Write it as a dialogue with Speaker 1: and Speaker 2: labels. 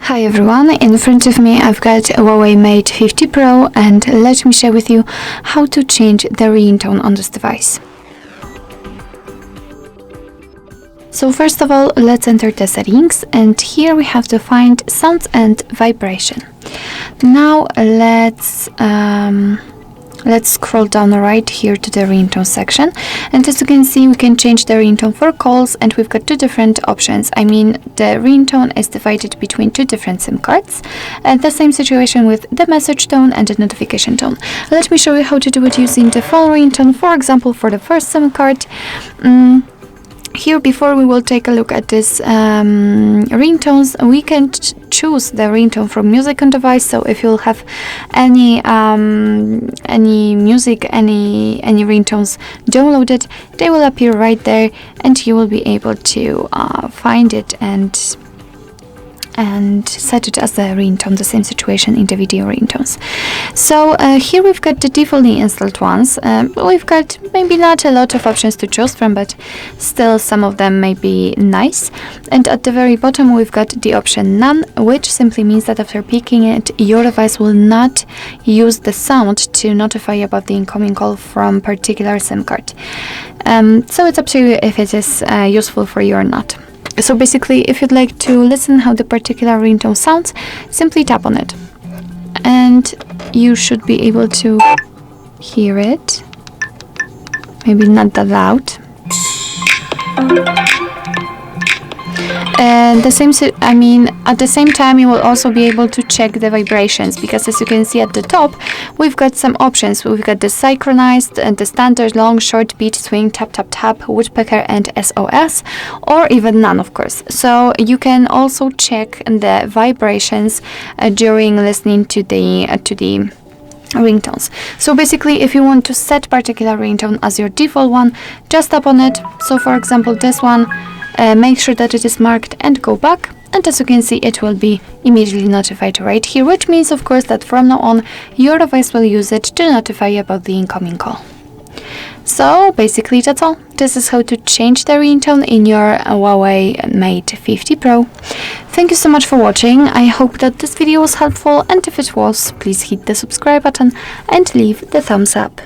Speaker 1: Hi everyone, in front of me I've got HUAWEI Mate 50 Pro and let me share with you how to change the ringtone on this device. So first of all, let's enter the settings, and here we have to find sounds and vibration. Now let's scroll down right here to the ringtone section, and as you can see we can change the ringtone for calls, and we've got two different options. I mean, the ringtone is divided between two different SIM cards, and the same situation with the message tone and the notification tone. Let me show you how to do it using the phone ringtone. For example, for the first SIM card, here, before we will take a look at this ringtones, we can choose the ringtone from music on device. So if you'll have any music, any ringtones downloaded, they will appear right there, and you will be able to find it and set it as a ringtone. The same situation in the video ringtones. So here we've got the defaultly installed ones. We've got maybe not a lot of options to choose from, but still some of them may be nice. And at the very bottom we've got the option none, which simply means that after picking it, your device will not use the sound to notify about the incoming call from particular SIM card. So it's up to you if it is useful for you or not. So basically, if you'd like to listen how the particular ringtone sounds, simply tap on it and you should be able to hear it. Maybe not that loud. And at the same time you will also be able to check the vibrations, because as you can see at the top we've got some options. We've got the synchronized and the standard, long, short, beat, swing, tap, tap, tap, woodpecker and SOS, or even none, of course. So you can also check the vibrations during listening to the ringtones. So basically, if you want to set particular ringtone as your default one, just tap on it. So for example, this one, make sure that it is marked and go back, and as you can see it will be immediately notified right here, which means of course that from now on your device will use it to notify you about the incoming call. So basically that's all. This is how to change the ringtone in your HUAWEI Mate 50 Pro. Thank you so much for watching. I hope that this video was helpful, and if it was, please hit the subscribe button and leave the thumbs up.